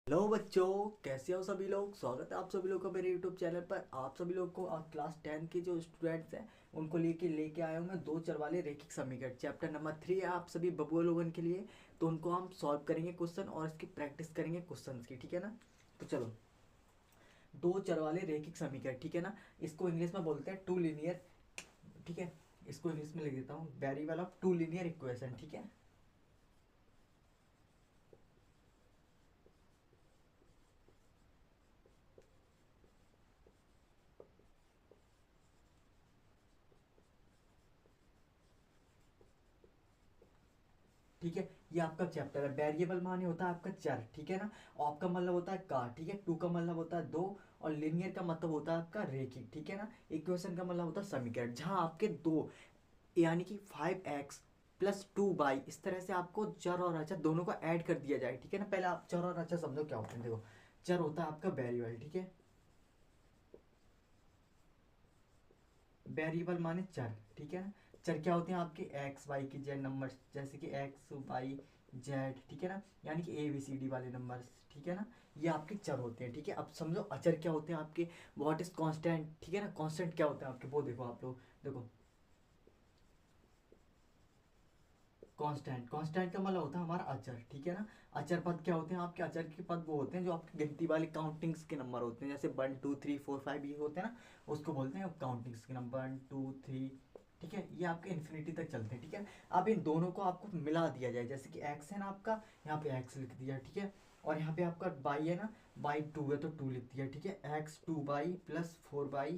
Hello बच्चों, कैसे हो सभी लोग। स्वागत है आप सभी लोग का मेरे यूट्यूब चैनल पर। आप सभी लोग को क्लास 10 के जो स्टूडेंट्स हैं उनको लेके आया हूँ मैं दो चर वाले रैखिक समीकरण। चैप्टर नंबर 3 है आप सभी बबुआ लोगन के लिए। तो उनको हम सॉल्व करेंगे क्वेश्चन और इसकी प्रैक्टिस करेंगे क्वेश्चन की, ठीक है ना। तो चलो, दो चर वाले रैखिक समीकरण, ठीक है ना। इसको इंग्लिश में बोलते हैं टू लीनियर, ठीक है। इसको इंग्लिश में लिख देता हूँ, variable of two linear equation, ठीक है। ठीक है, ये आपका चैप्टर है। वेरिएबल माने होता है आपका चर, ठीक है ना। ऑफ का मतलब होता है का, ठीक है। टू का मतलब होता है दो, और लिनियर का मतलब होता है आपका रेखिक, ठीक है ना। इक्वेशन का मतलब होता है समीकरण, जहां आपके दो यानी कि 5x प्लस 2y इस तरह से आपको चर और अचर दोनों को ऐड कर दिया जाए, ठीक है ना। पहले आप चर और अचर समझो क्या होते हैं। देखो, चर होता है आपका वेरिएबल, ठीक है। वेरिएबल माने चर, ठीक है ना। चर क्या होते हैं आपके एक्स वाई के जेड नंबर, जैसे कि एक्स वाई जेड, ठीक है ना। यानी कि ए बी सी डी वाले नंबर, ठीक है ना। ये आपके चर होते हैं, ठीक है। अब समझो अचर क्या होते हैं आपके। व्हाट इज कांस्टेंट, ठीक है ना। कांस्टेंट क्या होते हैं आपके, वो देखो आप लोग। देखो, कांस्टेंट, कांस्टेंट का मतलब होता है हमारा अचर, ठीक है ना। अचर पद क्या होते हैं आपके। अचर के पद वो होते हैं जो आपकी गिनती वाले काउंटिंग्स के नंबर होते हैं, जैसे 1 2 3 4 5 ये होते हैं ना। उसको बोलते हैं काउंटिंग्स के नंबर 1 2 3, ठीक है। ये आपके इन्फिनिटी तक चलते हैं, ठीक है। अब इन दोनों को आपको मिला दिया जाए, जैसे कि एक्स है ना आपका, यहाँ पे एक्स लिख दिया, ठीक है। और यहाँ पे आपका बाई है ना, बाई टू है तो टू लिख दिया, ठीक है। X 2y plus 4y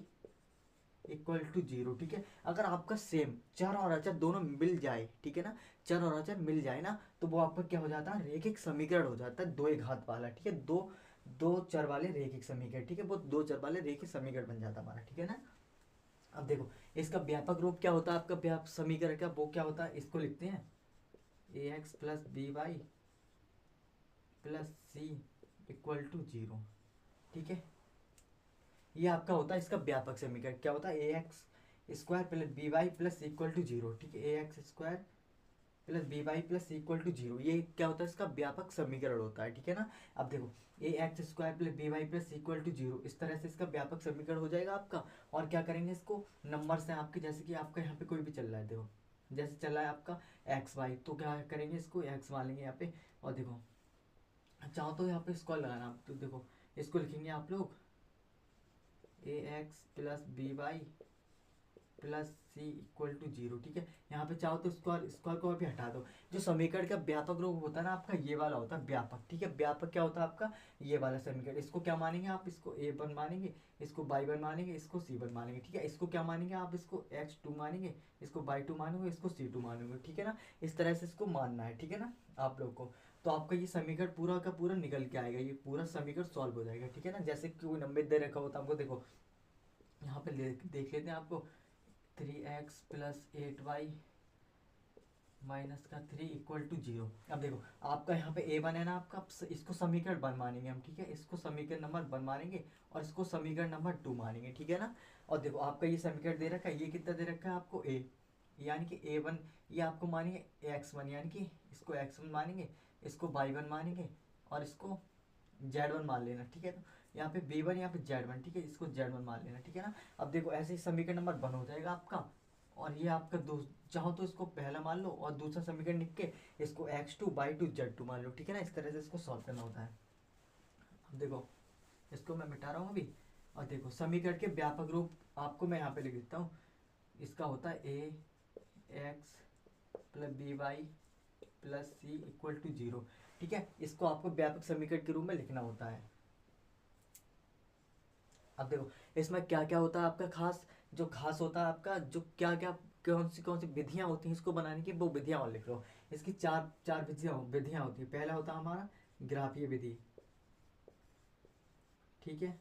equal to zero, ठीक है। अगर आपका सेम चर और अचर दोनों मिल जाए, ठीक है ना, चर और अचर मिल जाए ना, तो वो आपका क्या हो जाता है, रेखिक समीकरण हो जाता है, दो एक घात वाला, ठीक है। दो दो चर वाले रेखिक समीकरण, ठीक है। वो दो चर वाले रेखिक समीकरण बन जाता है हमारा, ठीक है ना। अब देखो, इसका व्यापक रूप क्या होता है आपका, व्यापक समीकरण का वो क्या होता है, इसको लिखते हैं A X plus B Y plus C equal to zero, ठीक है। ये आपका होता है इसका व्यापक समीकरण, क्या होता है, A X square plus B Y plus equal to zero, ठीक है। A X square plus B Y plus equal to zero, ये क्या होता है इसका व्यापक समीकरण होता है, ठीक है ना। अब देखो, A X square plus B Y plus equal to zero, इस तरह से इसका व्यापक समीकरण हो जाएगा आपका। और क्या करेंगे, इसको नंबर से आपके, जैसे कि आपका यहाँ पे कोई भी चल रहा है, देखो जैसे चल रहा है आपका एक्स वाई, तो क्या करेंगे, इसको एक्स मान लेंगे यहाँ पे। और देखो, चाहो तो यहाँ पे स्क्वायर लगाना आप, तो देखो इसको लिखेंगे आप लोग A X plus B Y plus C equal to zero, ठीक है। यहाँ पे चाहो तो स्क्वायर स्क्वायर को भी हटा दो। जो समीकरण का व्यापक रूप होता है ना आपका, ये वाला होता है व्यापक, ठीक है। व्यापक क्या होता है आपका, ये वाला समीकरण। इसको क्या मानेंगे आप, इसको ए वन मानेंगे, इसको बाई वन मानेंगे, इसको सी वन मानेंगे, ठीक है। इसको क्या मानेंगे आप, इसको एक्स टू मानेंगे, इसको बाई टू मानोगे, इसको सी टू मानोगे, ठीक है ना। इस तरह से इसको मानना है, ठीक है ना आप लोग को। तो आपका ये समीकरण पूरा का पूरा निकल के आएगा, ये पूरा समीकरण सॉल्व हो जाएगा, ठीक है ना। जैसे कि कोई नंबर दे रखा होता है आपको, देखो यहाँ पे देख लेते हैं आपको, 3x प्लस 8y माइनस का 3 इक्वल टू जीरो। अब देखो, आपका यहाँ पे ए वन है ना आपका, इसको समीकरण वन मानेंगे हम, ठीक है। इसको समीकरण नंबर वन मानेंगे और इसको समीकरण नंबर टू मानेंगे, ठीक है ना। और देखो, आपका ये समीकरण दे रखा है, ये कितना दे रखा है आपको, ए, यानी कि ए वन, ये आपको मानेंगे एक्स वन, यानी कि इसको एक्स वन मानेंगे, इसको वाई वन मानेंगे, और इसको जेड वन मान लेना, ठीक है। तो यहाँ पे बी वन, यहाँ पे जेड वन, ठीक है। इसको जेड वन मान लेना, ठीक है ना। अब देखो, ऐसे ही समीकरण नंबर वन हो जाएगा आपका। और ये आपका दो, चाहो तो इसको पहला मान लो और दूसरा समीकरण लिख के इसको x two by two z two मान लो, ठीक है ना। इस तरह से इसको सॉल्व करना होता है। अब देखो, इसको मैं मिटा रहा हूँ अभी। और देखो, समीकरण के व्यापक रूप आपको मैं यहाँ पे लिख देता हूँ। इसका होता है A X plus B Y plus C equal to zero, ठीक है। इसको आपको व्यापक समीकरण के रूप में लिखना होता है। अब देखो, इसमें क्या क्या होता है आपका खास, जो खास होता है आपका, जो क्या क्या कौन सी विधियां होती हैं इसको बनाने की, वो विधियां और लिख लो। इसकी चार चार विधियां विधियां होती है। पहला होता है हमारा ग्राफीय विधि, ठीक है।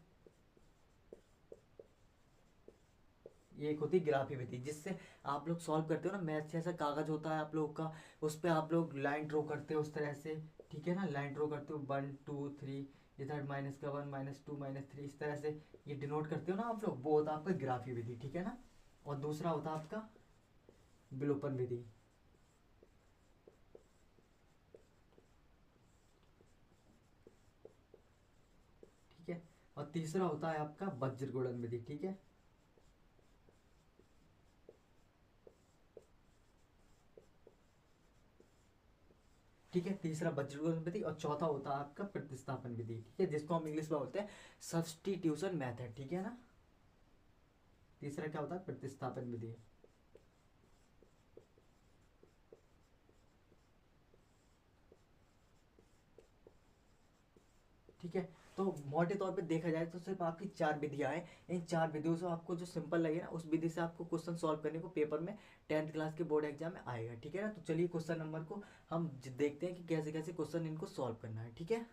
ये एक होती है ग्राफीय विधि, जिससे आप लोग सॉल्व करते हो ना, मैथ जैसा कागज होता है आप लोग का, उस पर आप लोग लाइन ड्रॉ करते हो उस तरह से, ठीक है ना। लाइन ड्रॉ करते हो 1 2 3, इधर माइनस का 1 -2 -3, इस तरह से ये डिनोट करते हो ना आप लोग, वो होता है आपका ग्राफीय विधि, ठीक है ना। और दूसरा होता है आपका विलोपन विधि, और तीसरा होता है आपका वज्र गुणन विधि, ठीक है। ठीक है, तीसरा वज्र गुणन विधि, और चौथा होता है आपका प्रतिस्थापन विधि, ठीक है, जिसको हम इंग्लिश में बोलते हैं सब्स्टिट्यूशन मेथड, ठीक है ना। तीसरा क्या होता है, प्रतिस्थापन विधि। ठीक है, तो मोटे तौर पे देखा जाए तो सिर्फ आपकी चार विधियां हैं। इन चार विधियों से आपको जो सिंपल लगे ना, उस विधि से आपको क्वेश्चन सॉल्व करने को पेपर में 10th क्लास के बोर्ड एग्जाम में आएगा, ठीक है ना। तो चलिए क्वेश्चन नंबर को हम देखते हैं कि कैसे कैसे क्वेश्चन इनको सॉल्व करना है, ठीक है।